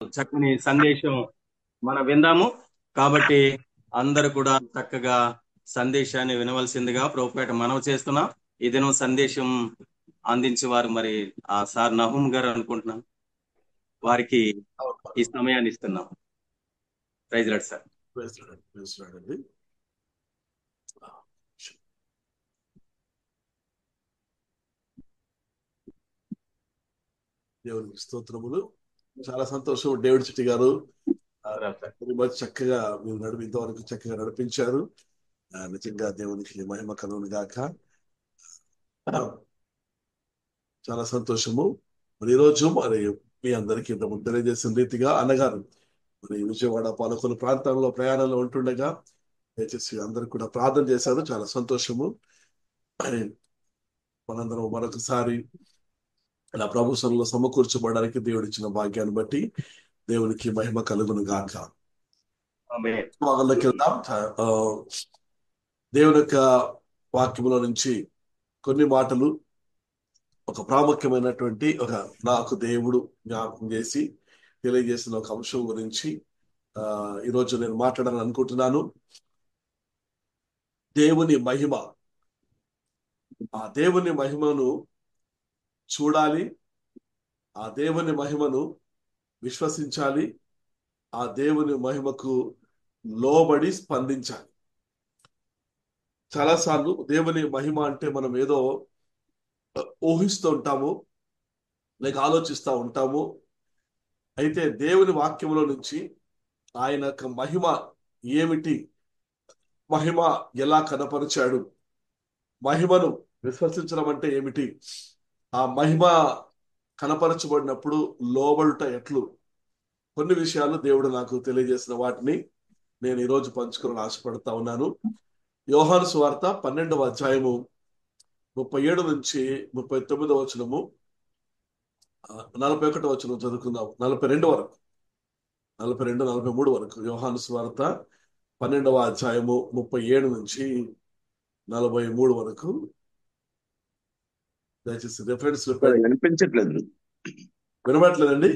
చక్కని సందేశం మనం విందాము. కాబట్టి అందరూ కూడా చక్కగా సందేశాన్ని వినవలసిందిగా ప్రభుపేట మనవి చేస్తున్నాం. ఈ దినం సందేశం అందించేవారు మరి ఆ సార్ నహూం గారు అనుకుంటున్నాం. వారికి ఈ సమయాన్ని ఇస్తున్నాం. Praise lord sir. అండి. దేవునికి స్తోత్రములు. చాలా సంతోషం. డేవిడ్ చిట్టి గారు చక్కగా మీరు ఇంతవరకు చక్కగా నడిపించారు. నిజంగా దేవునికి మహిమ కలుగును గాక. చాలా సంతోషము. మరి ఈరోజు మరి మీ అందరికీ ఇంతకుముందు తెలియజేసిన రీతిగా అన్నగారు మరి విజయవాడ పాలకొల్లు ప్రాంతంలో ప్రయాణంలో ఉంటుండగా దయచేసి అందరు కూడా ప్రార్థన చేశారు. చాలా సంతోషము. మనందరం మరొకసారి ఇలా ప్రభుత్వంలో సమకూర్చబడడానికి దేవుడు ఇచ్చిన భాగ్యాన్ని బట్టి దేవునికి మహిమ కలుగును గాక. వాళ్ళకి వెళ్దాం. దేవుని యొక్క వాక్యములో నుంచి కొన్ని మాటలు ఒక ప్రాముఖ్యమైనటువంటి నాకు దేవుడు జ్ఞాపకం చేసి తెలియజేసిన ఒక అంశం గురించి ఈరోజు నేను మాట్లాడాలని అనుకుంటున్నాను. దేవుని మహిమ. ఆ దేవుని మహిమను చూడాలి, ఆ దేవుని మహిమను విశ్వసించాలి, ఆ దేవుని మహిమకు లోబడి స్పందించాలి. చాలాసార్లు దేవుని మహిమ అంటే మనం ఏదో ఊహిస్తూ ఉంటాము, లేక ఆలోచిస్తూ ఉంటాము. అయితే దేవుని వాక్యంలో నుంచి ఆయన యొక్క మహిమ ఏమిటి, మహిమ ఎలా కనపరిచాడు, మహిమను విశ్వసించడం అంటే ఏమిటి, ఆ మహిమ కనపరచబడినప్పుడు లోబడుట ఎట్లు, కొన్ని విషయాలు దేవుడు నాకు తెలియజేసిన వాటిని నేను ఈరోజు పంచుకోవాలని ఆశపడతా ఉన్నాను. యోహాను సువార్త 12వ అధ్యాయము 37 నుంచి 39వ వచనము, 41వ వచనం చదువుకుందాం. 42 వరకు, 42, 43 వరకు. యోహాను సువార్త 12వ అధ్యాయము 37 నుంచి 43 వరకు. దయచేసి రిఫరెన్స్ వినిపించట్లేదు. వినబడట్లేదండి?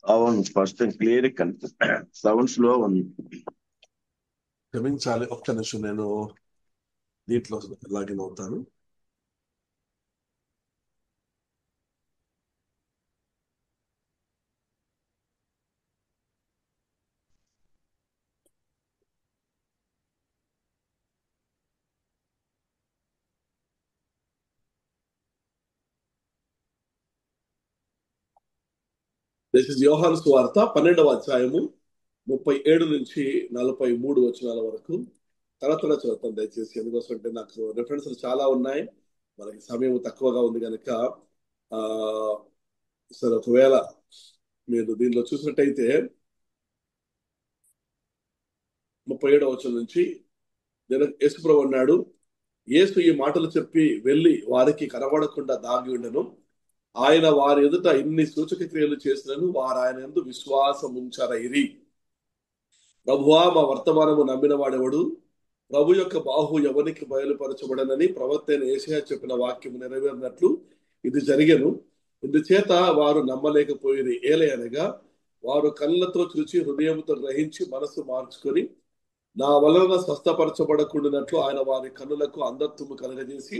అవును, స్పష్టం క్లియర్ సౌండ్స్ లో ఉంది. క్షమించాలి, ఒక్క నిమిషం నేను దీంట్లో లాగిన్ అవుతాను. దిస్ ఇస్ యోహాను సువార్త 12వ అధ్యాయము 37 నుంచి 43 వచనాల వరకు. తర్వాత చదువుతాను దయచేసి. ఎందుకోసంటే నాకు రిఫరెన్స్లు చాలా ఉన్నాయి, మనకి సమయం తక్కువగా ఉంది కనుక. సరే, ఒకవేళ మీరు దీనిలో చూసినట్టయితే 37వ వచనం నుంచి యేసుప్రభు అన్నాడు, యేసు ఈ మాటలు చెప్పి వెళ్లి వారికి కనబడకుండా దాగి ఉండెను. ఆయన వారి ఎదుట ఇన్ని సూచక క్రియలు చేసినను వారు ఆయన యందు విశ్వాసం ఉంచరైరి. ప్రభువా, మా వర్తమానము నమ్మిన వాడెవడు? ప్రభు యొక్క బాహు ఎవరికి బయలుపరచబడనని ప్రవక్త అయిన యేషయా చెప్పిన వాక్యము నెరవేరినట్లు ఇది జరిగెను. ఇందుచేత వారు నమ్మలేకపోయేది. ఏలయనగా వారు కళ్ళతో చూచి హృదయంతో గ్రహించి మనసు మార్చుకొని నా వలన స్వస్థపరచబడకుండానట్లు ఆయన వారి కన్నులకు అంధత్వము కలగజేసి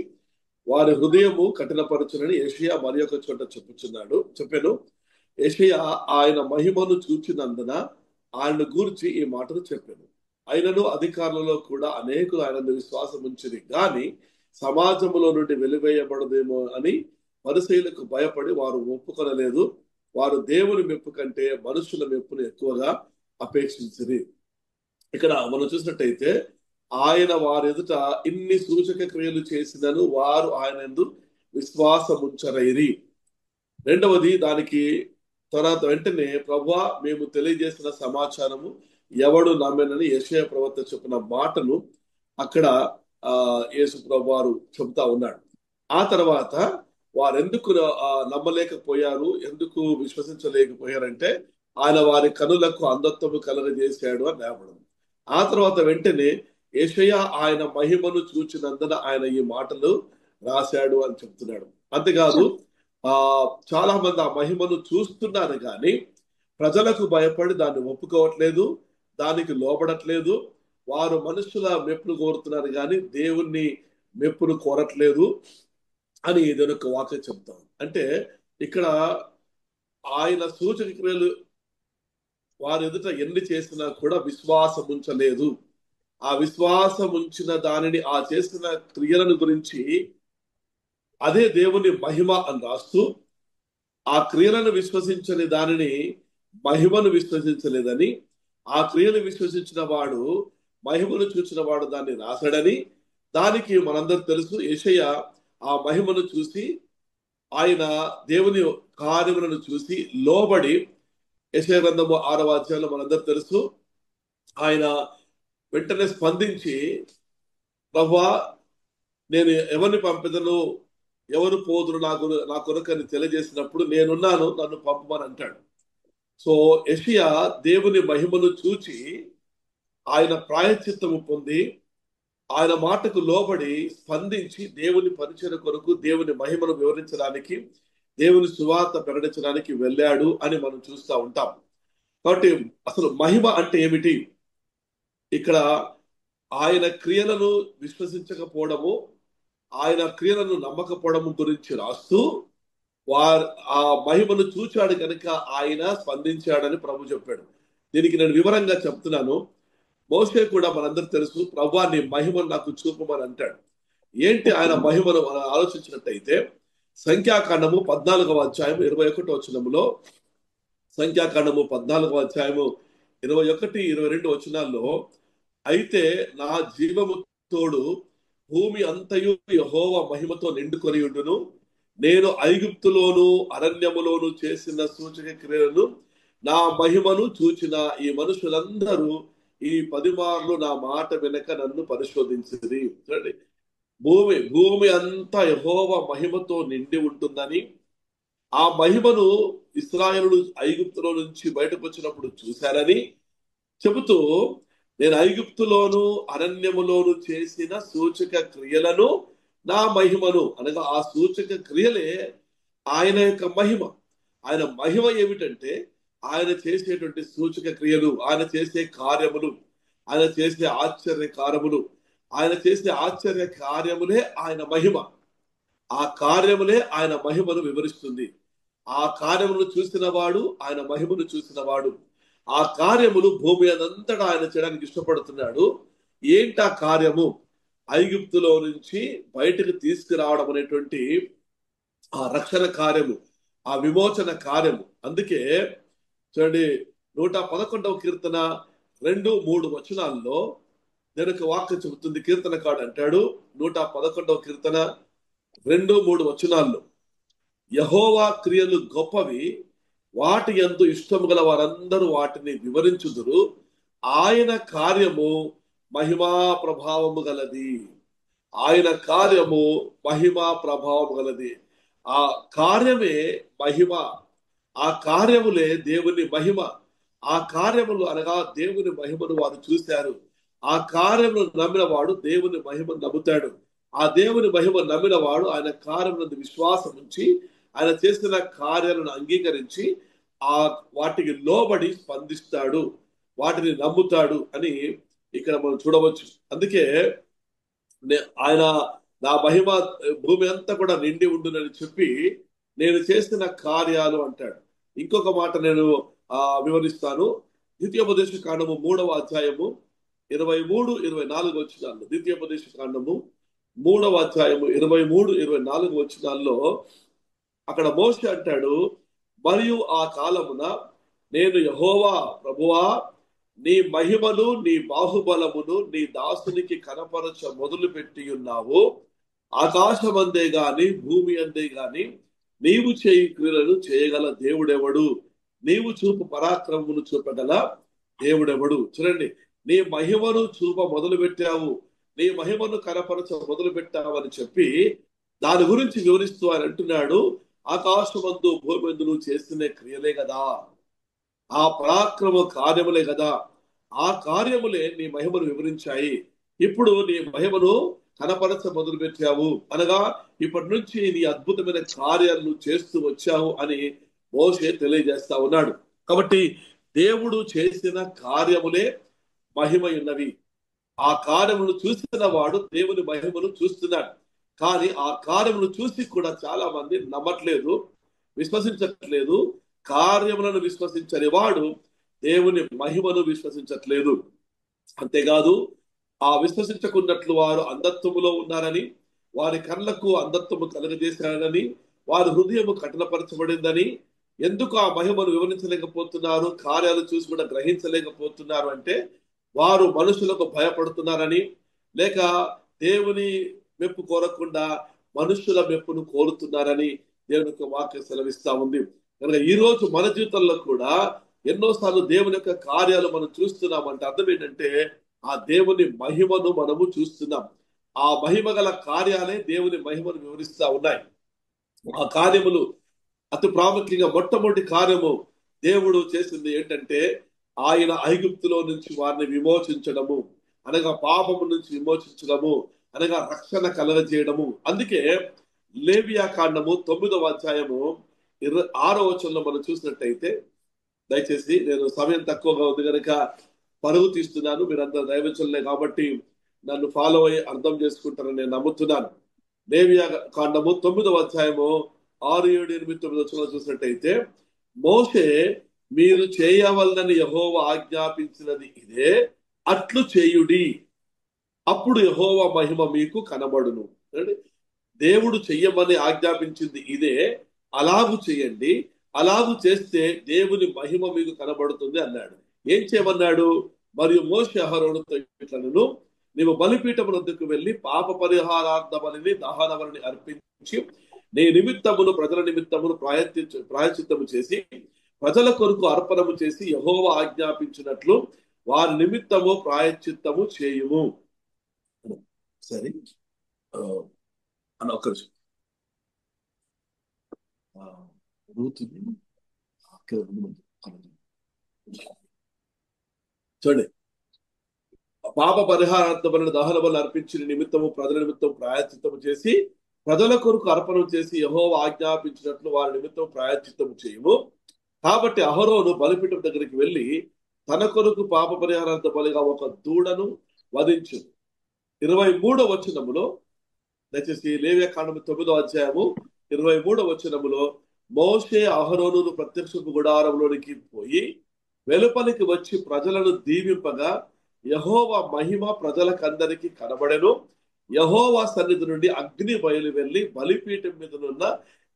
వారి హృదయము కఠినపరచునని యేషయా మరి ఒక చోట చెప్పాను. యేషయా ఆయన మహిమను చూచినందున ఆయన గూర్చి ఈ మాటలు చెప్పాను. ఆయనను అధికారులలో కూడా అనేకులు ఆయన విశ్వాసం ఉంచిరి, గాని సమాజంలో నుండి వెలివేయబడదేమో అని పరిశీలకు భయపడి వారు ఒప్పుకొనలేదు. వారు దేవుని మెప్పు కంటే మనుషుల మెప్పును ఎక్కువగా అపేక్షించిరి. ఇక్కడ మనం చూసినట్టయితే ఆయన వారి ఎదుట ఇన్ని సూచక క్రియలు చేసినను వారు ఆయన యందు విశ్వాసం ఉంచరైరి. రెండవది, దానికి తర్వాత వెంటనే ప్రభువా, మేము తెలియజేసిన సమాచారము ఎవడు నమ్మెనని యెషయా ప్రవక్త చెప్పిన మాటను అక్కడ యేసు ప్రభు వారు చెబుతా ఉన్నాడు. ఆ తర్వాత వారెందుకు నమ్మలేకపోయారు, ఎందుకు విశ్వసించలేకపోయారంటే ఆయన వారి కనులకు అంధత్వము కలగజేశాడు అని రాయబడింది. ఆ తర్వాత వెంటనే యేషయా ఆయన మహిమను చూచినందున ఆయన ఈ మాటలు రాశాడు అని చెప్తున్నాడు. అంతేకాదు చాలా మంది ఆ మహిమను చూస్తున్నారు కానీ ప్రజలకు భయపడి దాన్ని ఒప్పుకోవట్లేదు, దానికి లోబడట్లేదు. వారు మనుషుల మెప్పును కోరుతున్నారు కానీ దేవుణ్ణి మెప్పును కోరట్లేదు అని ఇదొక వాక్యం చెప్తాం. అంటే ఇక్కడ ఆయన సూచక క్రియలు వారి ఎదుట ఎన్ని చేసినా కూడా విశ్వాసం ఉంచలేదు. ఆ విశ్వాసం ఉంచిన దానిని, ఆ చేసిన క్రియలను గురించి అదే దేవుని మహిమ అని రాస్తూ, ఆ క్రియలను విశ్వసించని దానిని మహిమను విశ్వసించలేదని, ఆ క్రియలు విశ్వసించిన వాడు మహిమను చూసిన వాడు దాన్ని రాశాడని, దానికి మనందరూ తెలుసు. యెషయా ఆ మహిమను చూసి, ఆయన దేవుని కార్యములను చూసి లోబడి, యెషయా గ్రంథము 6వ అధ్యాయంలో మనందరూ తెలుసు, ఆయన వెంటనే స్పందించి, ప్రభువా నేను ఎవరిని పంపిదను, ఎవరు పోదురు నా కొరకని తెలియజేసినప్పుడు నేనున్నాను, నన్ను పంపమని అంటాడు. సో యెషయా దేవుని మహిమను చూచి ఆయన ప్రాయశ్చిత్తము పొంది ఆయన మాటకు లోబడి స్పందించి దేవుని పరిచయం కొరకు, దేవుని మహిమను వివరించడానికి, దేవుని సువార్త ప్రకటించడానికి వెళ్ళాడు అని మనం చూస్తూ ఉంటాం. కాబట్టి అసలు మహిమ అంటే ఏమిటి? ఇక్కడ ఆయన క్రియలను విశ్వసించకపోవడము, ఆయన క్రియలను నమ్మకపోవడము గురించి రాస్తూ, ఆ మహిమను చూచాడు కనుక ఆయన స్పందించాడని ప్రభు చెప్పాడు. దీనికి నేను వివరంగా చెప్తున్నాను. మోషే కూడా మనందరూ తెలుసు, ప్రభువా నీ మహిమను నాకు చూపమని అంటాడు. ఏంటి ఆయన మహిమను మనం ఆలోచించినట్టయితే, సంఖ్యాకాండము 14వ అధ్యాయం 21వ వచనములో, సంఖ్యాకాండము 14వ అధ్యాయము 21, 22 వచనాల్లో, అయితే నా జీవము తోడు భూమి అంతయు యెహోవా మహిమతో నిండుకొని ఉండును, నేను ఐగుప్తులోను అరణ్యములోను చేసిన సూచక క్రియలను నా మహిమను చూచిన ఈ మనుషులందరూ ఈ 10 మార్లు నా మాట వెనక నన్ను పరిశోధించింది. చూడండి, భూమి అంతా యెహోవా మహిమతో నిండి ఉంటుందని, ఆ మహిమను ఇశ్రాయేలులు ఐగుప్తులో నుంచి బయటకు వచ్చినప్పుడు చూశారని చెబుతూ, నేను ఐగుప్తులోను అరణ్యములోను చేసిన సూచక క్రియలను నా మహిమను, అనగా ఆ సూచక క్రియలే ఆయన యొక్క మహిమ. ఆయన మహిమ ఏమిటంటే ఆయన చేసేటువంటి సూచక క్రియలు, ఆయన చేసే కార్యములు, ఆయన చేసే ఆశ్చర్య కార్యములు, ఆయన చేసే ఆశ్చర్య కార్యములే ఆయన మహిమ. ఆ కార్యములే ఆయన మహిమను వివరిస్తుంది. ఆ కార్యములను చూసిన వాడు ఆయన మహిమను చూసిన వాడు. ఆ కార్యములు భూమి అంతటా ఆయన చేయడానికి ఇష్టపడుతున్నాడు. ఏంటి ఆ కార్యము? ఐగుప్తులో నుంచి బయటకు తీసుకురావడం అనేటువంటి ఆ రక్షణ కార్యము, ఆ విమోచన కార్యము. అందుకే చూడండి, 111వ కీర్తన 2-3 వచనాల్లో నేను ఒక వాక్యం చెబుతుంది. కీర్తనకాడు అంటాడు 111వ కీర్తన 2-3 వచనాల్లో, యెహోవా క్రియలు గొప్పవి, వాటి యందు ఇష్టము గల వారందరూ వాటిని వివరించుదురు, ఆయన కార్యము మహిమా ప్రభావము గలది. ఆయన కార్యము మహిమా ప్రభావము గలది. ఆ కార్యమే మహిమ, ఆ కార్యములే దేవుని మహిమ. ఆ కార్యములు అనగా దేవుని మహిమను వారు చూశారు. ఆ కార్యమును నమ్మిన వాడు దేవుని మహిమను నమ్ముతాడు. ఆ దేవుని మహిమ నమ్మిన వాడు ఆయన కార్యమునందు విశ్వాసం ఉంచి, ఆయన చేసిన కార్యాలను అంగీకరించి ఆ వాటికి లోబడి స్పందిస్తాడు, వాటిని నమ్ముతాడు అని ఇక్కడ మనం చూడవచ్చు. అందుకే ఆయన నా మహిమ భూమి అంతా కూడా నిండి ఉండునని చెప్పి నేను చేసిన కార్యాలు అంటాడు. ఇంకొక మాట నేను వివరిస్తాను. ద్వితీయోపదేశ కాండము 3వ అధ్యాయము 23-24 వచనాల్లో, ద్వితీయోపదేశ కాండము 3వ అధ్యాయము 23-24 వచనాల్లో అక్కడ మోషే అంటాడు, మరియు ఆ కాలమున నేను యెహోవా ప్రభువా నీ మహిమను నీ బాహుబలమును నీ దాసునికి కనపరచ మొదలు పెట్టి ఉన్నావు. ఆకాశమందే గాని భూమి అందే గాని నీవు చేయి క్రియలను చేయగల దేవుడెవడు? నీవు చూపు పరాక్రమమును చూపగల దేవుడెవడు? చూడండి, నీ మహిమను చూప మొదలు పెట్టావు, నీ మహిమను కనపరచ మొదలు పెట్టావు అని చెప్పి దాని గురించి వివరిస్తూ ఆయన అంటున్నాడు, ఆకాశమందు భూమి అందు నువ్వు చేస్తున్న క్రియలే కదా, ఆ పరాక్రమ కార్యములే కదా, ఆ కార్యములే నీ మహిమను వివరించాయి. ఇప్పుడు నీ మహిమను కనపరచ మొదలు పెట్టావు, అనగా ఇప్పటి నుంచి నీ అద్భుతమైన కార్యాలను చేస్తూ వచ్చావు అని మోషే తెలియజేస్తా ఉన్నాడు. కాబట్టి దేవుడు చేసిన కార్యములే మహిమయున్నవి. ఆ కార్యమును చూసిన వాడు దేవుని మహిమను చూస్తున్నాడు. కానీ ఆ కార్యమును చూసి కూడా చాలా మంది నమ్మట్లేదు, విశ్వసించట్లేదు. కార్యములను విశ్వసించని వాడు దేవుని మహిమను విశ్వసించట్లేదు. అంతేకాదు, ఆ విశ్వసించకున్నట్లు వారు అంధత్వములో ఉన్నారని, వారి కళ్ళకు అంధత్వము కలుగజేశారని, వారి హృదయము కఠినపరచబడిందని, ఎందుకు ఆ మహిమను వివరించలేకపోతున్నారు, కార్యాలు చూసి కూడా గ్రహించలేకపోతున్నారు అంటే వారు మనుషులకు భయపడుతున్నారని, లేక దేవుని మెప్పు కోరకుండా మనుషుల మెప్పును కోరుతున్నారని దేవుని యొక్క వాక్యం సెలవిస్తా ఉంది. కనుక ఈ రోజు మన జీవితంలో కూడా ఎన్నోసార్లు దేవుని యొక్క కార్యాలు మనం చూస్తున్నామంటే అర్థం ఏంటంటే ఆ దేవుని మహిమను మనము చూస్తున్నాం. ఆ మహిమ గల కార్యాలే దేవుని మహిమను వివరిస్తా ఉన్నాయి. ఆ కార్యములు అతి ప్రాముఖ్యంగా మొట్టమొదటి కార్యము దేవుడు చేసింది ఏంటంటే ఆయన ఐగుప్తులో నుంచి వారిని విమోచించడము, అనగా పాపము నుంచి విమోచించడము, అనగా రక్షణ కలగజేయడము. అందుకే లేవియా కాండము 9వ అధ్యాయము 26వ వచనంలో మనం చూసినట్టయితే, దయచేసి నేను సమయం తక్కువగా ఉంది కనుక పరుగు తీస్తున్నాను, మీరందరూ దైవజనులే కాబట్టి నన్ను ఫాలో అయ్యి అర్థం చేసుకుంటారని నేను నమ్ముతున్నాను. లేవియా కాండము 9వ అధ్యాయము 6, 7, 8, 9 వచనంలో చూసినట్టయితే, మోషే మీరు చేయవలనని యెహోవా ఆజ్ఞాపించినది ఇదే, అట్లు చేయుడి, అప్పుడు యెహోవా మహిమ మీకు కనబడును. దేవుడు చెయ్యమని ఆజ్ఞాపించింది ఇదే, అలాగు చేయండి, అలాగు చేస్తే దేవుని మహిమ మీకు కనబడుతుంది అన్నాడు. ఏం చేయమన్నాడు? మరియు మోషే అహరోనుతో ఇట్లనను, నీవు బలిపీఠము వద్దకు వెళ్లి పాప పరిహారార్థ బలిని దహన బలిని అర్పించి నీ నిమిత్తమును ప్రజల నిమిత్తమును ప్రాయశ్చిత్తము చేసి ప్రజల కొరకు అర్పణము చేసి యెహోవా ఆజ్ఞాపించినట్లు వారి నిమిత్తము ప్రాయశ్చిత్తము చేయుము. సరే అన్న ఒక్క చూడండి, పాప పరిహారార్థమైన దహన బలి అర్పించిన నిమిత్తము ప్రజల నిమిత్తం ప్రాయశ్చిత్తము చేసి ప్రజల కొరకు అర్పణం చేసి యెహోవా ఆజ్ఞాపించినట్లు వారి నిమిత్తం ప్రాయశ్చిత్తము చేయము. కాబట్టి అహరోను బలిపీఠం దగ్గరికి వెళ్లి తన కొరకు పాప పరిహారార్థ బలిగా ఒక దూడను వధించు. 23వ వచనములో, దయచేసి లేవియా కాండము 9వ అధ్యాయము 23వ వచనములో, మోషే అహరోను ప్రత్యక్షపు గుడారంలోనికి పోయి వెలుపలికి వచ్చి ప్రజలను దీవింపగా యెహోవా మహిమ ప్రజలకందరికి కనబడెను. యెహోవా సన్నిధి నుండి అగ్ని బయలు వెళ్లి బలిపీఠం మీదనున్న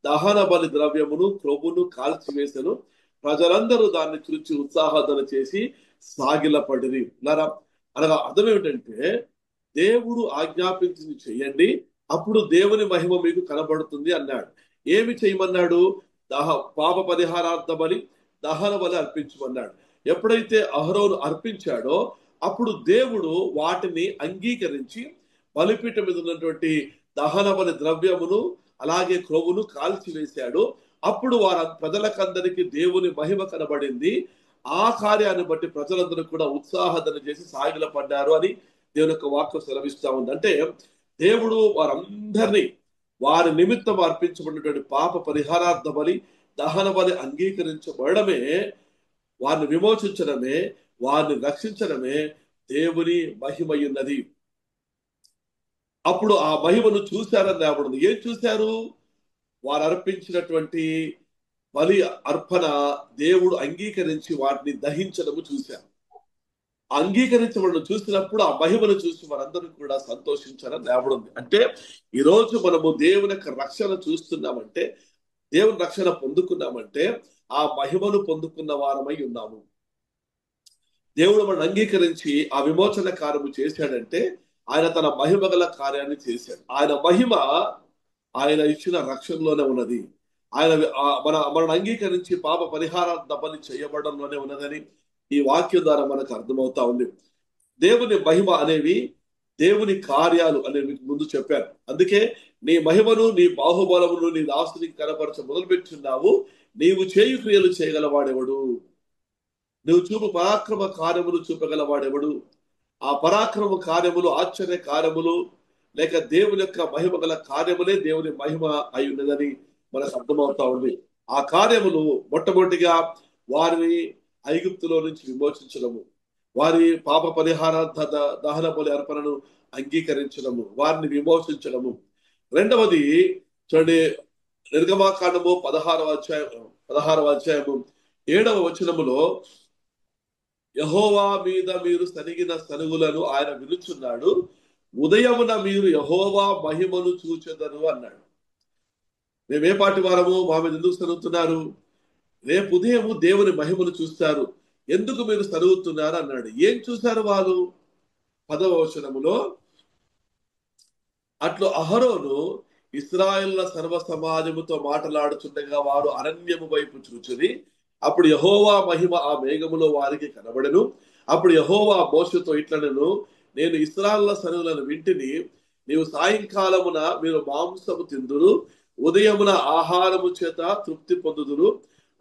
దహన బలి ద్రవ్యమును క్రొవ్వును కాల్చివేసెను. ప్రజలందరూ దాన్ని చూచి ఉత్సాహదన చేసి సాగిలపడిరి. అనగా అర్థం ఏమిటంటే దేవుడు ఆజ్ఞాపించింది చెయ్యండి, అప్పుడు దేవుని మహిమ మీకు కనబడుతుంది అన్నాడు. ఏమి చేయమన్నాడు? పాప పరిహారార్థ బలి, దహన బలి అర్పించమన్నాడు. ఎప్పుడైతే అహరోను అర్పించాడో అప్పుడు దేవుడు వాటిని అంగీకరించి బలిపీఠం మీద ఉన్నటువంటి దహన బలి ద్రవ్యమును అలాగే క్రొవ్వును కాల్చివేశాడు. అప్పుడు ప్రజలకందరికీ దేవుని మహిమ కనబడింది. ఆ కార్యాన్ని బట్టి ప్రజలందరూ కూడా ఉత్సాహదన చేసి సాగిల పడ్డారు అని దేవుని యొక్క వాక్యం సెలవిస్తా ఉంది. అంటే దేవుడు వారందరినీ వారి నిమిత్తం అర్పించబడినటువంటి పాప పరిహారార్థ బలి, దహన బలి అంగీకరించబడమే, వారిని విమోచించడమే, వారిని రక్షించడమే దేవుని మహిమయున్నది. అప్పుడు ఆ మహిమను చూశారని రాబడింది. ఏం చూశారు? వారు అర్పించినటువంటి బలి అర్పణ దేవుడు అంగీకరించి వాటిని దహించడము చూశారు. అంగీకరించబడడం చూసినప్పుడు ఆ మహిమను చూసి వారందరూ కూడా సంతోషించారని రాబడింది. అంటే ఈరోజు మనము దేవుని యొక్క రక్షణ చూస్తున్నామంటే, దేవుని రక్షణ పొందుకున్నామంటే ఆ మహిమను పొందుకున్న వారమై ఉన్నాము. దేవుడు మనం అంగీకరించి ఆ విమోచన కార్యము చేశాడంటే ఆయన తన మహిమ గల కార్యాన్ని చేశాడు. ఆయన మహిమ ఆయన ఇచ్చిన రక్షణలోనే ఉన్నది. ఆయన మనం అంగీకరించి పాప పరిహారార్థ బలి చేయబడంలోనే ఉన్నదని ఈ వాక్యం ద్వారా మనకు అర్థమవుతా ఉంది. దేవుని మహిమ అనేవి దేవుని కార్యాలు అనేవి ముందు చెప్పారు. అందుకే నీ మహిమను, నీ బాహుబలమును నీ దాసునికి కనపరచ మొదలుపెట్టున్నావు, నీవు చేయు క్రియలు చేయగలవాడెవడు? నువ్వు చూపు పరాక్రమ కార్యములు చూపగలవాడెవడు? ఆ పరాక్రమ కార్యములు, ఆశ్చర్య కార్యములు, లేక దేవుని యొక్క మహిమ గల కార్యములే దేవుని మహిమ అయి ఉన్నదని మనకు అర్థమవుతా ఉంది. ఆ కార్యములు మొట్టమొదటిగా వారిని ఐగుప్తులో నుంచి విమోచించడము, వారి పాప పరిహార దహన బలి అర్పణను అంగీకరించడము, వారిని విమోచించడము. రెండవది చూడండి, నిర్గమాకాండము 16వ అధ్యాయము 7వ వచనములో, యెహోవా మీద మీరు సనిగిన సనుగులను ఆయన వినుచున్నాడు, ఉదయమున మీరు యెహోవా మహిమను చూచెదరు అన్నాడు. మేమే పాటి వారము, మా మీద ఎందుకు సనుగుతున్నారు? రేపు ఉదయము దేవుని మహిమను చూస్తారు, ఎందుకు మీరు సనుగుతున్నారు అన్నాడు. ఏం చూశారు వాళ్ళు? 10వ వచనములో, అట్లు అహరోను ఇశ్రాయేళ్ల సర్వ సమాజముతో మాట్లాడుచుండగా వారు అరణ్యము వైపు చూచుని, అప్పుడు యెహోవా మహిమ ఆ మేఘములో వారికి కనబడెను. అప్పుడు యెహోవా మోషేతో ఇట్లనెను, నేను ఇశ్రాయేళ్ల సనుగులను వింటిని, నీవు సాయంకాలమున మీరు మాంసము తిందురు, ఉదయమున ఆహారము చేత తృప్తి పొందుదురు,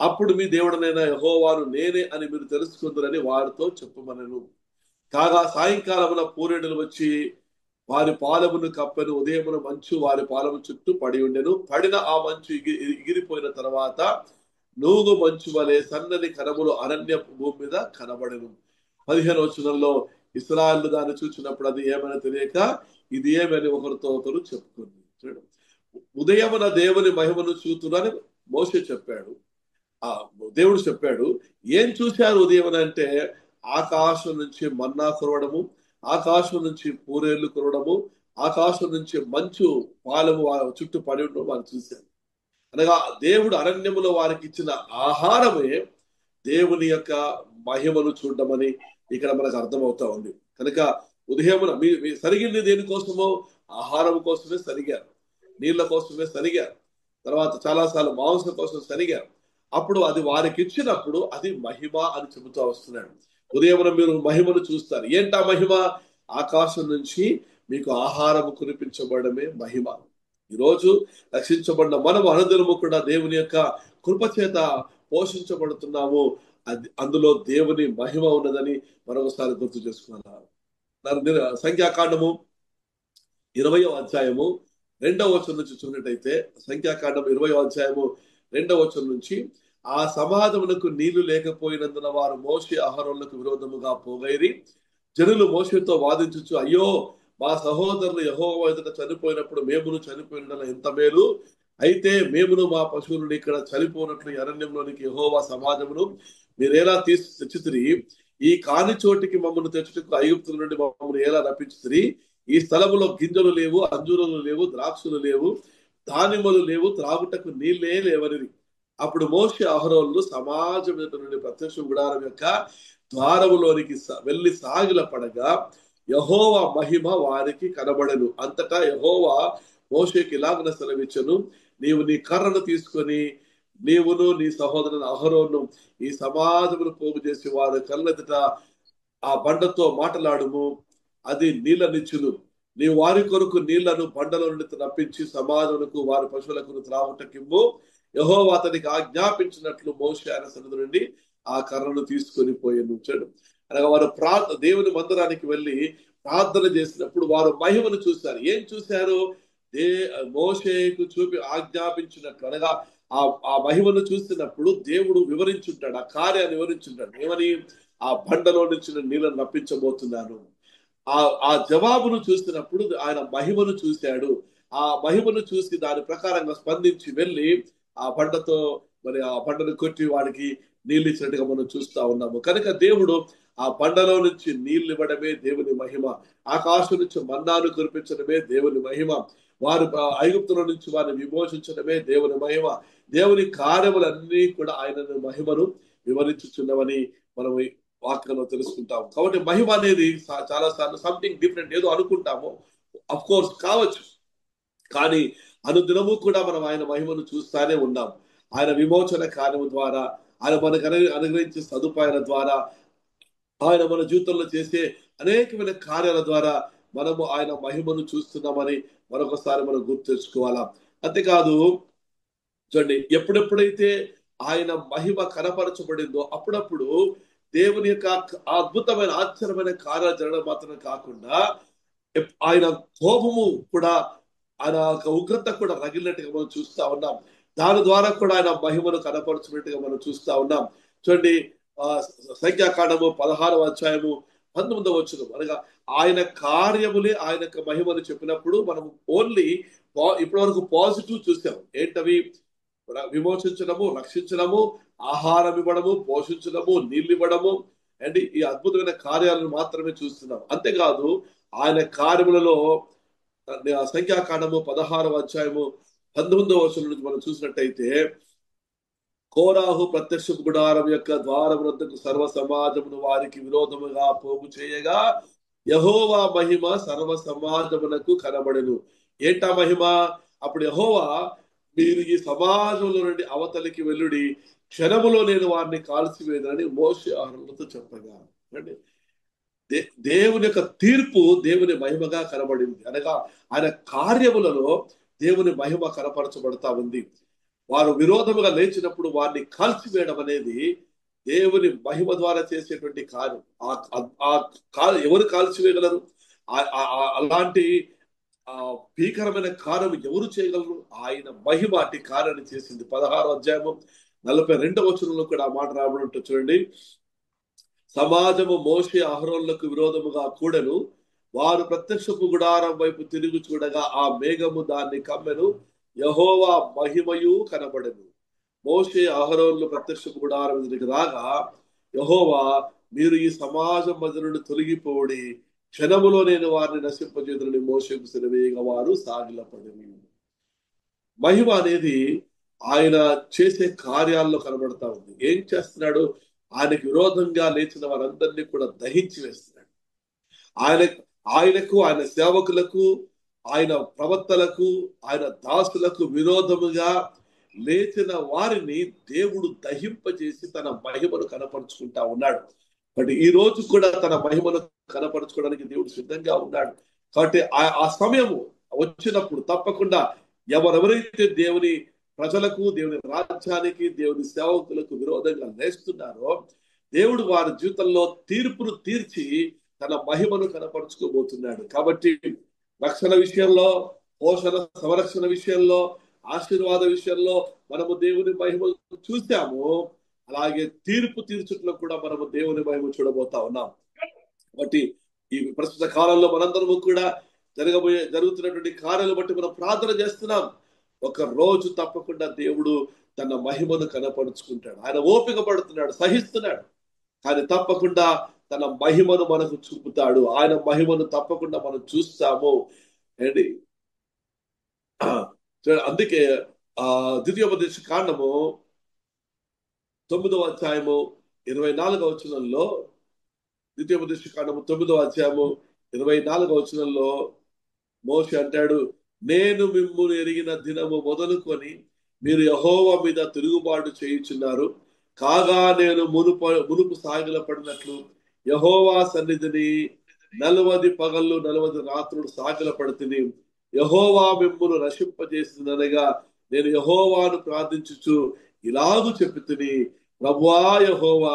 అప్పుడు మీ దేవుడనైన యెహోవాను నేనే అని మీరు తెలుసుకుందరని వారితో చెప్పమనెను. కాగా సాయంకాలమున పూరేడులు వచ్చి వారి పాలమును కప్పెను, ఉదయమున మంచు వారి పాలము చుట్టూ పడి ఉండెను. పడిన ఆ మంచు ఎగిరిపోయిన తర్వాత నూగు మంచు వలె సన్నని కరములు అరణ్య భూమి మీద కనబడెను. 15వ వచనంలో, ఇశ్రాయేలు దాన్ని చూసినప్పుడు అది ఏమని తెలియక ఇది ఏమని ఒకరితో ఒకరు చెప్పుకుంది. చూడు, ఉదయమున దేవుని మహిమను చూతురని మోషే చెప్పాడు, ఆ దేవుడు చెప్పాడు. ఏం చూశారు ఉదయం అంటే? ఆకాశం నుంచి మన్నా కురవడము, ఆకాశం నుంచి పూరేళ్లు కురవడము, ఆకాశం నుంచి మంచు పాలము చుట్టూ పడి ఉండడం వారు చూశారు. అనగా దేవుడు అరణ్యములో వారికి ఇచ్చిన ఆహారమే దేవుని యొక్క మహిమను చూడమని ఇక్కడ మనకు అర్థమవుతా ఉంది. కనుక ఉదయమున మీ సరిగింది దేనికోసమో? ఆహారం కోసమే సరిగారు, నీళ్ల కోసమే సరిగారు, తర్వాత చాలాసార్లు మాంసం కోసం సరిగారు. అప్పుడు అది వారికి ఇచ్చినప్పుడు అది మహిమ అని చెబుతూ వస్తున్నాడు. ఉదయమున మీరు మహిమను చూస్తారు. ఏంటా మహిమ? ఆకాశం నుంచి మీకు ఆహారము కురిపించబడమే మహిమ. ఈరోజు రక్షించబడిన మనము అనుదినము కూడా దేవుని యొక్క కృపచేత పోషించబడుతున్నాము. అందులో దేవుని మహిమ ఉన్నదని మరొకసారి గుర్తు చేసుకున్నారు. సంఖ్యాకాండము 20వ అధ్యాయము 2వ వచనం నుంచి చూసినట్టయితే, సంఖ్యాకాండం 20వ అధ్యాయము 2వ వచనం నుంచి, ఆ సమాజమునకు నీళ్లు లేకపోయినందున వారు మోషే అహరోనులకు విరోధముగా పోగైరి, జనులు మోషేతో వాదించుచు, అయ్యో మా సహోదరులు యెహోవా ఎదుట చనిపోయినప్పుడు మేమును చనిపోయిన ఎంత మేలు, అయితే మేమును మా పశువులను ఇక్కడ చనిపోయినట్లు అరణ్యంలోనికి యెహోవా సమాజమును మీరేలా తెచ్చుతిరి, ఈ కాని చోటికి మమ్మల్ని తెచ్చుటకు ఐగుప్తుల నుండి మమ్మల్ని ఎలా రప్పించుతిరి, ఈ స్థలములో గింజలు లేవు, అంజూరలు లేవు, ద్రాక్షలు లేవు, ధాన్యములు లేవు, త్రాగుటకు నీళ్లే లేవని. అప్పుడు మోషే అహరోనులు సమాజం నుండి ప్రత్యక్ష గుడారం యొక్క ద్వారములోనికి వెళ్లి సాగిల పడగా యెహోవా మహిమ వారికి కనబడెను. అంతటా యెహోవా మోషేకి ఇలాగ సెలవిచ్చెను, నీవు నీ కర్రను తీసుకొని నీవును నీ సహోదరుని అహరోను ఈ సమాజమును పోగు చేసి వారి కళ్ళెదుట ఆ బండతో మాట్లాడుము, అది నీళ్ళనిచ్చును. నీవు వారి కొరకు నీళ్లను బండలో నుండి రప్పించి సమాజమునకు వారి పశువులకు త్రాగుటకిమ్ము. యెహోవా అతనికి ఆజ్ఞాపించినట్లు మోషే ఆయన సన్నిధి నుండి ఆ కర్రను తీసుకొని పోయి ఉంచాడు. అనగా వారు దేవుని మందిరానికి వెళ్ళి ప్రార్థన చేసినప్పుడు వారు మహిమను చూశారు. ఏం చూశారు? మోషేకు ఆజ్ఞాపించినట్లు, అనగా ఆ మహిమను చూసినప్పుడు దేవుడు వివరించుంటాడు, ఆ కార్యాన్ని వివరించుంటాడు. ఏమని? ఆ బండలో నుంచి నీళ్ళను రప్పించబోతున్నాను. ఆ జవాబును చూసినప్పుడు ఆయన మహిమను చూశాడు. ఆ మహిమను చూసి దాని ప్రకారంగా స్పందించి వెళ్ళి ఆ బండతో మరి ఆ బండను కొట్టి వాడికి నీళ్ళు ఇచ్చినట్టుగా మనం చూస్తా ఉన్నాము. కనుక దేవుడు ఆ బండలో నుంచి నీళ్లు ఇవ్వడమే దేవుని మహిమ, ఆకాశం నుంచి మన్నాను కురిపించడమే దేవుని మహిమ, వారు ఐగుప్తుల నుంచి వారిని విమోచించడమే దేవుని మహిమ. దేవుని కార్యములన్నీ కూడా ఆయన మహిమను వివరించుచున్నవని మనం వాక్యంలో తెలుసుకుంటాము. కాబట్టి మహిమ అనేది చాలా సార్లు సంథింగ్ డిఫరెంట్ ఏదో అనుకుంటాము, అఫ్ కోర్స్ కావచ్చు, కానీ అనుదినము కూడా మనం ఆయన మహిమను చూస్తానే ఉన్నాం. ఆయన విమోచన కార్యము ద్వారా, ఆయన మనకు అనుగ్రహించే సదుపాయాల ద్వారా, ఆయన మన జీవితంలో చేసే అనేకమైన కార్యాల ద్వారా మనము ఆయన మహిమను చూస్తున్నామని మరొకసారి మనం గుర్తు తెచ్చుకోవాలా. అంతేకాదు చూడండి, ఎప్పుడెప్పుడైతే ఆయన మహిమ కనపరచబడిందో అప్పుడప్పుడు దేవుని యొక్క అద్భుతమైన ఆశ్చర్యమైన కార్యాలు జరగడం మాత్రమే కాకుండా ఆయన కోపము కూడా, ఆయన ఉగ్రత కూడా రగిలినట్టుగా మనం చూస్తా ఉన్నాం. దాని ద్వారా కూడా ఆయన మహిమను కనపరుచున్నట్టుగా మనం చూస్తా ఉన్నాం. చూడండి, సంఖ్యాకాండము 16వ అధ్యాయము 19వ వచనం, అనగా ఆయన కార్యములే ఆయన యొక్క మహిమని చెప్పినప్పుడు మనం ఓన్లీ ఇప్పటి వరకు పాజిటివ్ చూసాం. ఏంటవి? విమోచించడము, రక్షించడము, ఆహారం ఇవ్వడము, పోషించడము, నీళ్ళు ఇవ్వడము అండ్ ఈ అద్భుతమైన కార్యాలను మాత్రమే చూస్తున్నాం. అంతేకాదు ఆయన కార్యములలో సంఖ్యాకాండము 16వ అధ్యాయము 19వ వచనం నుంచి మనం చూసినట్టయితే, కోరాహు ప్రత్యక్ష గుడారం యొక్క ద్వారం వద్దకు సర్వ సమాజమును వారికి విరోధముగా పోగు చేయగా యెహోవా మహిమ సర్వ సమాజమునకు కనబడెను. ఏంటా మహిమ? అప్పుడు యెహోవా, మీరు ఈ సమాజంలో నుండి అవతలికి వెళ్ళుడి, క్షణములో నేను వారిని కాల్చివేదనని మోషే అహరోనులతో చెప్పగా. అంటే దేవుని యొక్క తీర్పు దేవుని మహిమగా కనబడింది. అనగా ఆయన కార్యములలో దేవుని మహిమ కనపరచబడతా ఉంది. వారు విరోధముగా లేచినప్పుడు వారిని కాల్చివేయడం అనేది దేవుని మహిమ ద్వారా చేసేటువంటి కార్యం. ఎవరు కాల్చివేయగలరు? అలాంటి భీకరమైన కార్యం ఎవరు చేయగలరు? ఆయన మహిమ అట్టి కార్యాన్ని చేసింది. 16వ అధ్యాయము 42వ వచనంలో కూడా ఆ మాట రాబడి ఉంటుంది. చూడండి, సమాజము మోషే అహరోనులకు విరోధముగా కూడెను, వారు ప్రత్యక్షపు గుడారం వైపు తిరిగి చూడగా ఆ మేఘము దాన్ని కమ్మెను, యెహోవా మహిమయు కనబడెను. మోషే అహరోనులు ప్రత్యక్షపు గుడారం ఎదుటికి రాగా యెహోవా, మీరు ఈ సమాజం మధ్య నుండి తొలగిపోడి, క్షణములో నేను వారిని నశింపజేతులని మోషేకు సెలవేయగా వారు సాగిలపడెను. మహిమ అనేది ఆయన చేసే కార్యాల్లో కనబడతా ఉంది. ఏం చేస్తున్నాడు? ఆయనకు విరోధంగా లేచిన వారందరినీ కూడా దహించి వేస్తున్నాడు. ఆయనకు, ఆయన సేవకులకు, ఆయన ప్రవక్తలకు, ఆయన దాసులకు విరోధముగా లేచిన వారిని దేవుడు దహింపజేసి తన మహిమను కనపరుచుకుంటా ఉన్నాడు. బట్ ఈ రోజు కూడా తన మహిమను కనపరుచుకోవడానికి దేవుడు సిద్ధంగా ఉన్నాడు. కాబట్టి ఆ సమయము వచ్చినప్పుడు తప్పకుండా ఎవరెవరైతే దేవుని ప్రజలకు, దేవుని రాజ్యానికి, దేవుని సేవకులకు విరోధంగా లేస్తున్నారో దేవుడు వారి జీవితంలో తీర్పును తీర్చి తన మహిమను కనపరుచుకోబోతున్నాడు. కాబట్టి రక్షణ విషయంలో, పోషణ సంరక్షణ విషయంలో, ఆశీర్వాద విషయంలో మనము దేవుని మహిమ చూసాము. అలాగే తీర్పు తీర్చుట్లో కూడా మనము దేవుని మహిమ చూడబోతా ఉన్నాం. కాబట్టి ఈ ప్రస్తుత కాలంలో మనందరము కూడా జరుగుతున్నటువంటి కార్యాలు బట్టి మనం ప్రార్థన చేస్తున్నాం. ఒక రోజు తప్పకుండా దేవుడు తన మహిమను కనపరుచుకుంటాడు. ఆయన ఓపిక పడుతున్నాడు, సహిస్తున్నాడు. కానీ తప్పకుండా తన మహిమను మనకు చూపుతాడు. ఆయన మహిమను తప్పకుండా మనం చూస్తాము. ఏంటి అందుకే ద్వితీయోపదేశ కాండము 9వ అధ్యాయము 24వ వచనంలో, ద్వితీయోపదేశ కాండము 9వ అధ్యాయము 24వ వచనంలో మోషే అంటాడు, నేను మిమ్మును ఎరిగిన దినము మొదలుకొని మీరు యెహోవా మీద తిరుగుబాటు చేయుచున్నారు. కాగా నేను మునుపు సాగిలపడినట్లు యెహోవా సన్నిధిని 40 పగళ్ళు 40 రాత్రులు సాగిలపడుతుంది. యెహోవా మిమ్మును నశింపజేసిననగా నేను యెహోవాను ప్రార్థించుచు ఇలాగు చెప్పుతుని, ప్రభువా యెహోవా,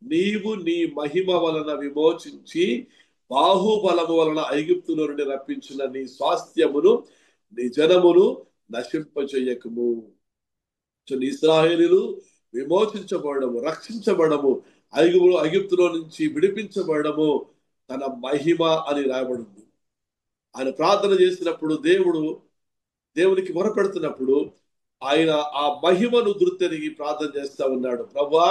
నీవు నీ మహిమ వలన విమోచించి బాహుబలము వలన ఐగుప్తులో నుండి రప్పించిన నీ స్వాస్థ్యమును, నీ జనమును నశింపజేయకము. ఇశ్రాయేలీయులు విమోచించబడము, రక్షించబడము, ఐగుప్తులో నుంచి విడిపించబడము తన మహిమ అని రాయబడింది. ఆయన ప్రార్థన చేసినప్పుడు దేవునికి మొరపెడుతున్నప్పుడు ఆయన ఆ మహిమను గుర్తెరిగి ప్రార్థన చేస్తా ఉన్నాడు. ప్రభువా,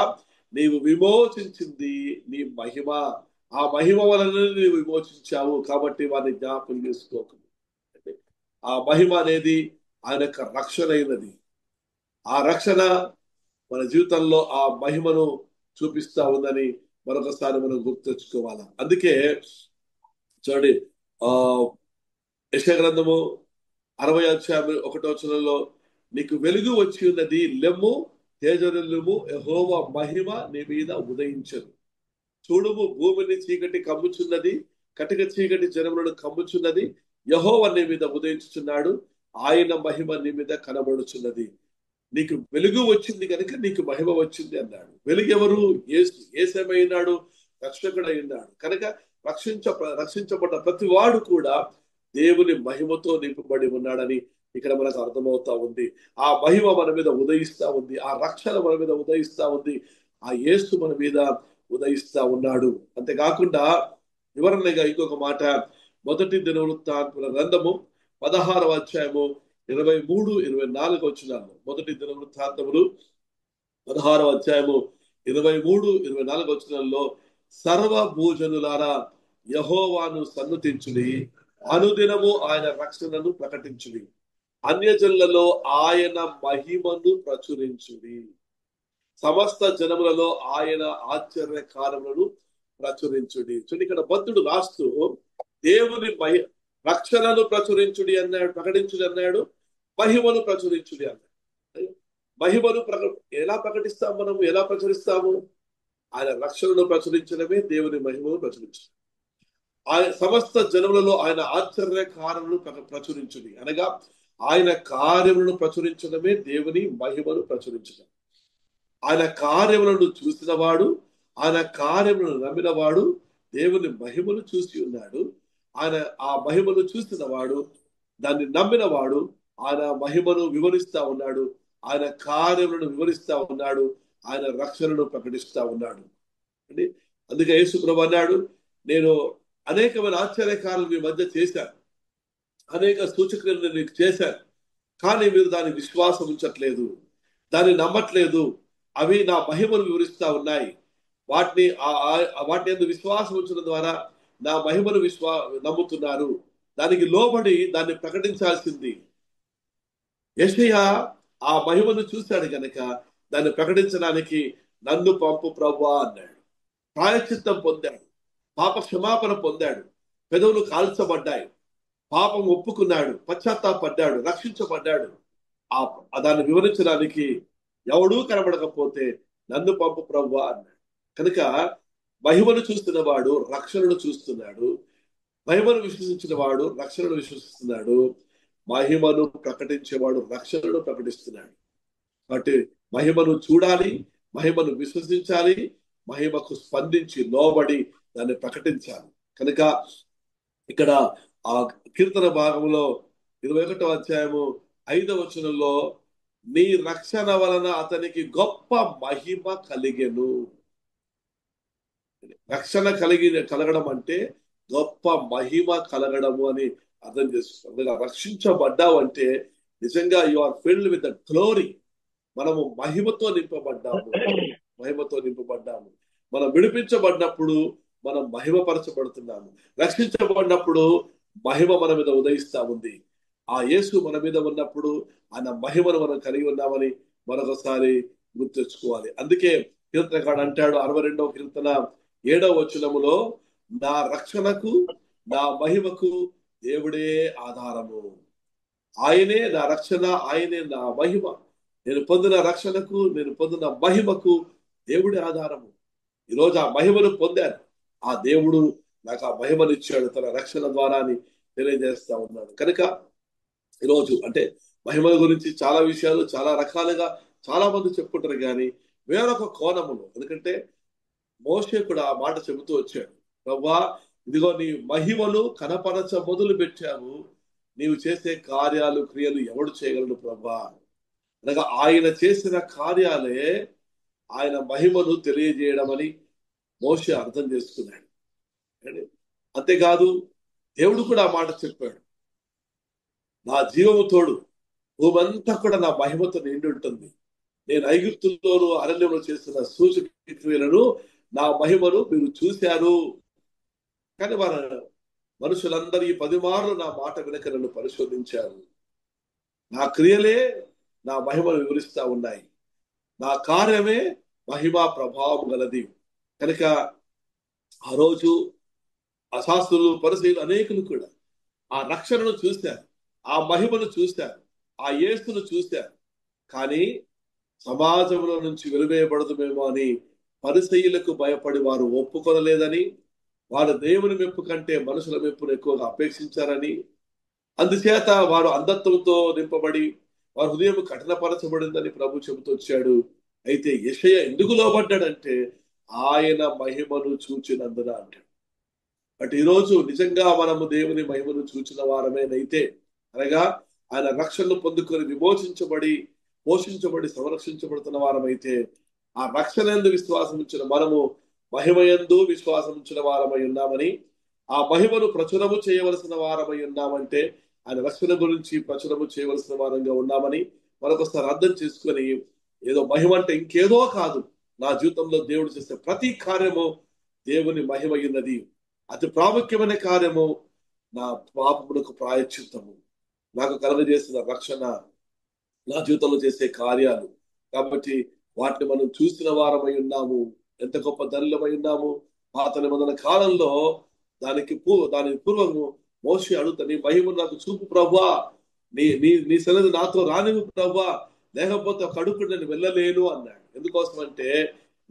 నీవు విమోచించింది నీ మహిమ, ఆ మహిమ వలన నీవు విమోచించావు, కాబట్టి వారిని జ్ఞాపకం చేసుకోకు. ఆ మహిమ అనేది ఆయన యొక్క రక్షణ అయినది. ఆ రక్షణ మన జీవితంలో ఆ మహిమను చూపిస్తా ఉందని మరొకసారి మనం గుర్తెచ్చుకోవాలి. అందుకే చూడండి, యెషయా గ్రంథము 60వ అధ్యాయం 1వ వచనంలో, నీకు వెలుగు వచ్చి ఉన్నది, లెమ్ము తేజరిల్లుము, యెహోవా మహిమ నీ మీద ఉదయించను. చూడుము, భూమిని చీకటి కమ్ముచున్నది, కటిక చీకటి జనములను కమ్ముచున్నది, యెహోవా నీ మీద ఉదయించుచున్నాడు, ఆయన మహిమ నీ మీద కనబడుచున్నది. నీకు వెలుగు వచ్చింది కనుక నీకు మహిమ వచ్చింది అన్నాడు. వెలుగు ఎవరు? యేసేమైనాడు, రక్షకుడు అయినాడు కనుక రక్షించబడ్డ ప్రతి వాడు కూడా దేవుని మహిమతో నింపబడి ఉన్నాడని ఇక్కడ మనకు అర్థమవుతా ఉంది. ఆ మహిమ మన మీద ఉదయిస్తా ఉంది, ఆ రక్షణ మన మీద ఉదయిస్తా ఉంది, ఆ యేసు మన మీద ఉదయిస్తా ఉన్నాడు. అంతేకాకుండా వివరణగా ఇంకొక మాట, మొదటి దినవృత్తాంతముల గ్రంథము 16వ అధ్యాయము 23-24 వచనాలు. మొదటి దినవృత్తాంతములు 16వ అధ్యాయము 23-24 వచనాల్లో, సర్వ భూజనులారా యెహోవాను సన్నుతించుడి, అనుదినము ఆయన రక్షణను ప్రకటించుడి, అన్యజనులలో ఆయన మహిమను ప్రచురించుడి, సమస్త జనములలో ఆయన ఆశ్చర్య కార్యములను ప్రచురించుడి. చూడండి, ఇక్కడ భక్తుడు రాస్తూ దేవుని రక్షణను ప్రచురించుడి అన్నాడు, ప్రకటించుడి అన్నాడు, మహిమను ప్రచురించుడి అన్నాడు. మహిమను ఎలా ప్రకటిస్తాము, మనము ఎలా ప్రచురిస్తాము? ఆయన రక్షణను ప్రచురించడమే దేవుని మహిమను ప్రచురించడం. ఆయన సమస్త జనములలో ఆయన ఆశ్చర్య కార్యములను ప్రచురించుడి అనగా ఆయన కార్యములను ప్రచురించడమే దేవుని మహిమను ప్రచురించడం. ఆయన కార్యములను చూసినవాడు, ఆయన కార్యములను నమ్మినవాడు దేవుని మహిమను చూసి ఉన్నాడు. ఆయన ఆ మహిమను చూసినవాడు, దాన్ని నమ్మినవాడు ఆయన మహిమను వివరిస్తా ఉన్నాడు, ఆయన కార్యములను వివరిస్తా ఉన్నాడు, ఆయన రక్షణను ప్రకటిస్తా ఉన్నాడు. అందుకే యేసు ప్రభువు అన్నాడు, నేను అనేకమైన ఆశ్చర్యకార్యాలు మీ మధ్య చేశాను, అనేక సూచక్రియలను నీకు చేశాను, కానీ మీరు దాని విశ్వాసం ఉంచట్లేదు, దాన్ని నమ్మట్లేదు. అవి నా మహిమను వివరిస్తా ఉన్నాయి. వాటిని ఎందుకు విశ్వాసం ఉంచడం ద్వారా నా మహిమను నమ్ముతున్నారు. దానికి లోబడి దాన్ని ప్రకటించాల్సింది. యెషయా ఆ మహిమను చూశాడు కనుక దాన్ని ప్రకటించడానికి నన్ను పంపు ప్రభువా అన్నాడు. ప్రాయశ్చిత్తం పొందాడు, పాప క్షమాపణ పొందాడు, పెదవులు కాల్చబడ్డాయి, పాపం ఒప్పుకున్నాడు, పశ్చాత్తాపడ్డాడు, రక్షించబడ్డాడు. దాన్ని వివరించడానికి ఎవడూ కనబడకపోతే నన్ను పంపు ప్రభువా అన్నాడు. కనుక మహిమను చూస్తున్న వాడు రక్షణను చూస్తున్నాడు, మహిమను విశ్వసించిన వాడు రక్షణను విశ్వసిస్తున్నాడు, మహిమను ప్రకటించేవాడు రక్షణను ప్రకటిస్తున్నాడు. కాబట్టి మహిమను చూడాలి, మహిమను విశ్వసించాలి, మహిమకు స్పందించి లోబడి దాన్ని ప్రకటించాలి. కనుక ఇక్కడ ఆ కీర్తన భాగంలో 21వ అధ్యాయము 5వ వచనంలో, నీ రక్షణ వలన అతనికి గొప్ప మహిమ కలిగెను. రక్షణ కలగడం అంటే గొప్ప మహిమ కలగడము అని అర్థం చేసుకోవాలి. రక్షించబడ్డావు అంటే నిజంగా you are filled with the glory. మనము మహిమతో నింపబడ్డాము, మహిమతో నింపబడ్డాము. మనం విడిపించబడినప్పుడు మనం మహిమపరచబడుతున్నాము. రక్షించబడినప్పుడు మహిమ మన మీద ఉదయిస్తా ఉంది. ఆ యేసు మన మీద ఉన్నప్పుడు ఆయన మహిమను మనం కలిగి ఉన్నామని మరొకసారి గుర్తెచ్చుకోవాలి. అందుకే కీర్తనకాడు అంటాడు 62వ కీర్తన 7వ వచనములో, నా రక్షణకు నా మహిమకు దేవుడే ఆధారము. ఆయనే నా రక్షణ, ఆయనే నా మహిమ. నేను పొందిన రక్షణకు, నేను పొందిన మహిమకు దేవుడే ఆధారము. ఈరోజు ఆ మహిమను పొందాను, ఆ దేవుడు నాకు ఆ మహిమను ఇచ్చాడు తన రక్షణ ద్వారా అని తెలియజేస్తా ఉన్నాడు. కనుక ఈరోజు అంటే మహిమల గురించి చాలా విషయాలు చాలా రకాలుగా చాలా మంది చెప్పుకుంటారు, కానీ వేరొక కోణములో, ఎందుకంటే మోషే కూడా ఆ మాట చెబుతూ వచ్చాడు, ప్రభువా ఇదిగో నీ మహిమను కనపరచ మొదలు పెట్టావు, నీవు చేసే కార్యాలు క్రియలు ఎవడు చేయగలడు ప్రభువా. అనగా ఆయన చేసిన కార్యాలే ఆయన మహిమను తెలియజేయడం అని మోషే అర్థం చేసుకున్నాడు. అంతేకాదు దేవుడు కూడా ఆ మాట చెప్పాడు, నా జీవము తోడు భూమంతా కూడా నా మహిమతో నిండి ఉంటుంది. నేను ఐగుప్తుల్లోనూ అరణ్యంలో చేస్తున్న సూచక క్రియలను నా మహిమను మీరు చూశారు. కానీ మనుషులందరూ ఈ 10 మార్లు నా మాట వెనక నన్ను పరిశోధించారు. నా క్రియలే నా మహిమను వివరిస్తా ఉన్నాయి, నా కార్యమే మహిమా ప్రభావం గలది. కనుక ఆ రోజు అశాస్త్రులు, పరిసయ్యులు అనేకులు కూడా ఆ రక్షణను చూశారు, ఆ మహిమను చూశారు, ఆ యేసును చూశారు. కానీ సమాజంలో నుంచి వెలువేయబడదుమేమో అని పరిసయ్యులకు భయపడి వారు ఒప్పుకొనలేదని, వారు దేవుని మెప్పు కంటే మనుషుల మెప్పును ఎక్కువగా అపేక్షించారని, అందుచేత వారు అంధత్వంతో నింపబడి వారి హృదయం కఠినపరచబడిందని ప్రభు చెబుతూ వచ్చాడు. అయితే యెషయా ఎందుకు లోబడ్డాడంటే ఆయన మహిమను చూచినందున అంటాడు. బట్ ఈరోజు నిజంగా మనము దేవుని మహిమను చూచిన వారమేనైతే, అనగా ఆయన రక్షణను పొందుకొని విమోచించబడి పోషించబడి సంరక్షించబడుతున్న వారమైతే, ఆ రక్షణ యందు విశ్వాసం ఉంచిన మనము మహిమయందు విశ్వాసం ఉంచిన వారమై ఉన్నామని, ఆ మహిమను ప్రచురము చేయవలసిన వారమై ఉన్నామంటే ఆయన రక్షణ గురించి ప్రచురము చేయవలసిన వారంగా ఉన్నామని మరొకసారి అర్థం చేసుకొని, ఏదో మహిమ అంటే ఇంకేదో కాదు, నా జీవితంలో దేవుడు చేసే ప్రతి కార్యము దేవుని మహిమ ఉన్నది. అతి ప్రాముఖ్యమైన కార్యము నా పాపములకు ప్రాయశ్చిత్తము, నాకు కలుగజేసిన రక్షణ, నా జీవితంలో చేసే కార్యాలు. కాబట్టి వాటిని మనం చూసిన వారమై ఉన్నాము. ఎంత గొప్ప ధనులమై ఉన్నాము. పాత నిబంధన కాలంలో దాని పూర్వము మోషే అడుగుతా, నీ మహిమ నాకు చూపు ప్రభువా, నీ నీ నీ సన్నిధి నాతో రానివ్వు ప్రభువా, లేకపోతే ఒక అడుగు నేను వెళ్ళలేను అన్నాడు. ఎందుకోసం అంటే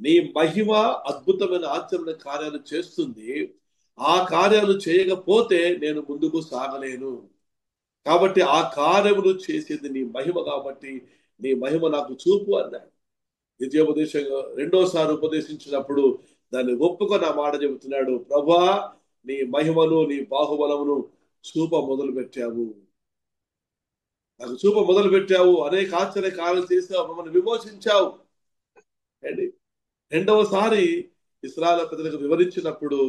నీ మహిమ అద్భుతమైన ఆశ్చర్య కార్యాలు చేస్తుంది, ఆ కార్యాలు చేయకపోతే నేను ముందుకు సాగలేను. కాబట్టి ఆ కార్యములు చేసేది నీ మహిమ, కాబట్టి నీ మహిమ నాకు చూపు అన్నాడు. ద్వితీయోపదేశంగా రెండోసారి ఉపదేశించినప్పుడు దాన్ని ఒప్పుకొని ఆ మాట చెబుతున్నాడు, ప్రభా నీ మహిమను నీ బాహుబలమును చూప మొదలు పెట్టావు, నాకు చూప మొదలు పెట్టావు, అనేక ఆశ్చర్య కార్యాలు చేసావు, మమ్మల్ని విమోచించావు. అండి రెండవసారి ఇశ్రాయేలు ప్రజలకు వివరించినప్పుడు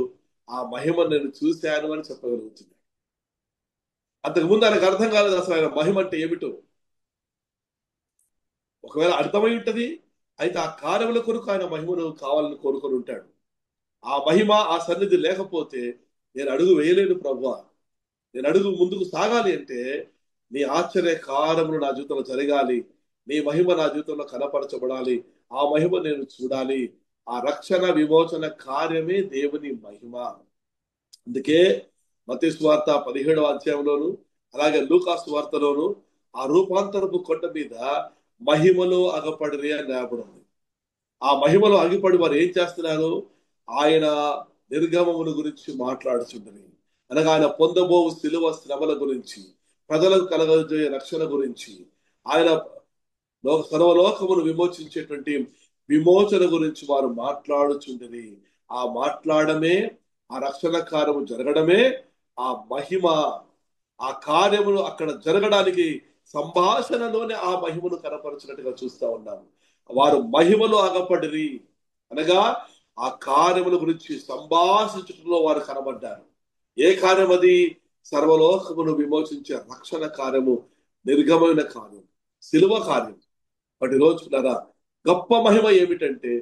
ఆ మహిమ నేను చూశాను అని చెప్పగలుగుతున్నాడు. అంతకుముందు ఆయనకు అర్థం కాలేదు అసలు ఆయన మహిమ అంటే ఏమిటో. ఒకవేళ అర్థమై ఉంటది, అయితే ఆ కార్యముల కొరకు ఆయన మహిమను కావాలని కోరుకొని ఉంటాడు. ఆ మహిమ ఆ సన్నిధి లేకపోతే నేను అడుగు వేయలేను ప్రభువా, నేను అడుగు ముందుకు సాగాలి అంటే నీ ఆశ్చర్య కార్యములు నా జీవితంలో జరగాలి, నీ మహిమ నా జీవితంలో కనపరచబడాలి, ఆ మహిమ నేను చూడాలి. ఆ రక్షణ విమోచన కార్యమే దేవుని మహిమ. అందుకే మత్తయి సువార్త 17వ అధ్యాయంలోను అలాగే లూకా సువార్తలోను ఆ రూపాంతరపు కొండ మీద మహిమలో అగపడిరి అని రాయబడింది. ఆ మహిమలో అగిపడి వారు ఏం చేస్తున్నారు? ఆయన నిర్గమమును గురించి మాట్లాడుచుండని, అనగా ఆయన పొందబోవు శిలువ శ్రమల గురించి, ప్రజలకు కలగజేయ రక్షణ గురించి, ఆయన సర్వలోకమును విమోచించేటువంటి విమోచన గురించి వారు మాట్లాడుచుండని. ఆ మాట్లాడమే, ఆ రక్షణ కార్యము జరగడమే ఆ మహిమ. ఆ కార్యములు అక్కడ జరగడానికి సంభాషణలోనే ఆ మహిమను కనపరిచినట్టుగా చూస్తా ఉన్నాము. వారు మహిమలో అగపడిరి అనగా ఆ కార్యముల గురించి సంభాషించడంలో వారు కనబడ్డారు. ఏ కార్యం అది? సర్వలోకమును విమోచించే రక్షణ కార్యము, నిర్గమైన కార్యం, శిలువ కార్యం. వాటి రోజులారా గొప్ప మహిమ ఏమిటంటే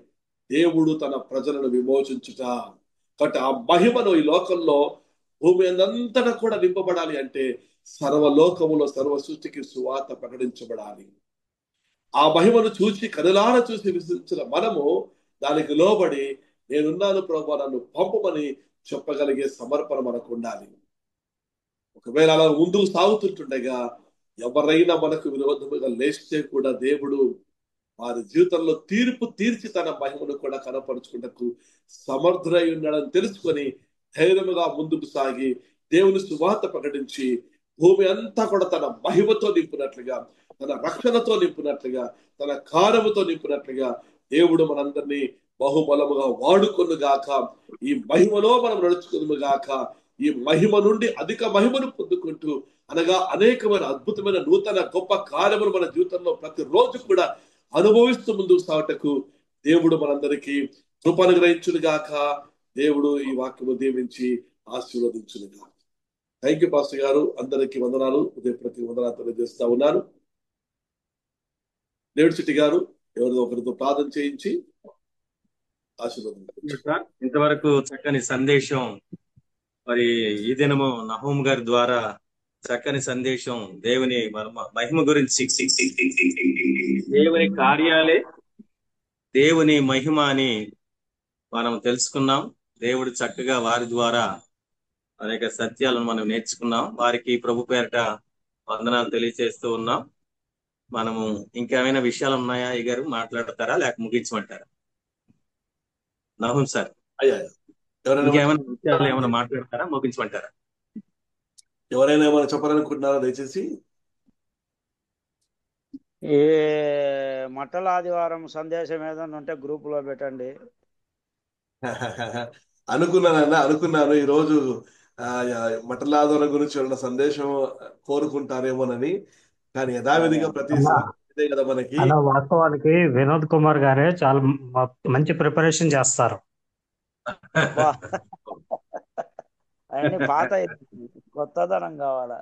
దేవుడు తన ప్రజలను విమోచించుట. కాబట్టి ఆ మహిమను ఈ లోకంలో భూమి అంతటా కూడా నింపబడాలి అంటే సర్వలోకములో సర్వ సృష్టికి సువార్త ప్రకటించబడాలి. ఆ మహిమను చూసి కనులార చూసి విశ్వసించిన మనము దానికి లోబడి నేనున్నాను ప్రభువా నన్ను పంపమని చెప్పగలిగే సమర్పణ మనకు ఉండాలి. ఒకవేళ అలా ముందుకు సాగుతుంటుండగా ఎవరైనా మనకు విరోధముగా లేస్తే కూడా దేవుడు వారి జీవితంలో తీర్పు తీర్చి తన మహిమను కూడా కనపరుచుకుంటకు సమర్థుడై ఉన్నాడని తెలుసుకొని ధైర్యముగా ముందుకు సాగి దేవుని సువార్త ప్రకటించి భూమి అంతా కూడా తన మహిమతో నింపినట్లుగా, తన రక్షణతో నింపినట్లుగా, తన కార్యముతో నింపినట్లుగా దేవుడు మనందరినీ బహుబలముగా వాడుకొను గాక. ఈ మహిమలో మనం నడుచుకును గాక. ఈ మహిమ నుండి అధిక మహిమను పొందుకుంటూ, అనగా అనేకమైన అద్భుతమైన నూతన గొప్ప కార్యములు మన జీవితంలో ప్రతిరోజు కూడా అనుభవిస్తూ ముందుకు సాగుటకు దేవుడు మనందరికీ కృప అనుగ్రహించును గాక. దేవుడు ఈ వాక్యము దీవించి ఆశీర్వదించును గాక. థ్యాంక్ యూ పాస్టర్ గారు. అందరికీ వందనాలు, ప్రతి వందనాలు తెలియజేస్తా ఉన్నాను. దేవుడి చిట్టి గారు ఎవరిదో ఒకరితో ప్రార్థన చేయించి ఆశీర్వదించారు. ఇంతవరకు చక్కని సందేశం, మరి ఈ దినము నహూమ్ గారి ద్వారా చక్కని సందేశం, దేవుని మహిమ గురించి, దేవుని కార్యాలే దేవుని మహిమ అని మనం తెలుసుకున్నాం. దేవుడు చక్కగా వారి ద్వారా అనేక సత్యాలను మనం నేర్చుకున్నాం. వారికి ప్రభు పేరట వందనాలు తెలియజేస్తూ ఉన్నాం. మనము ఇంకేమైనా విషయాలు ఉన్నాయా ఈ గారు, మాట్లాడతారా లేక ముగించమంటారా? నహూమ్ సార్, ఇంకేమైనా విషయాలు ఏమైనా మాట్లాడతారా, ముగించమంటారా? ఎవరైనా ఏమైనా చెప్పాలనుకుంటున్నారా? దయచేసి. ఏ మట్టల ఆదివారం సందేశం ఏదైనా ఉంటే గ్రూప్ లో పెట్టండి. అనుకున్నాను ఈరోజు మట్టల ఆదివారం గురించి ఉన్న సందేశం కోరుకుంటారేమోనని. కానీ యథావిధిగా ప్రతి ఇదే కదా మనకి. అలా వాస్తవానికి వినోద్ కుమార్ గారే చాలా మంచి ప్రిపరేషన్ చేస్తారు. అబ్బా. అవన్నీ పాత కొత్తదనం కావాలా.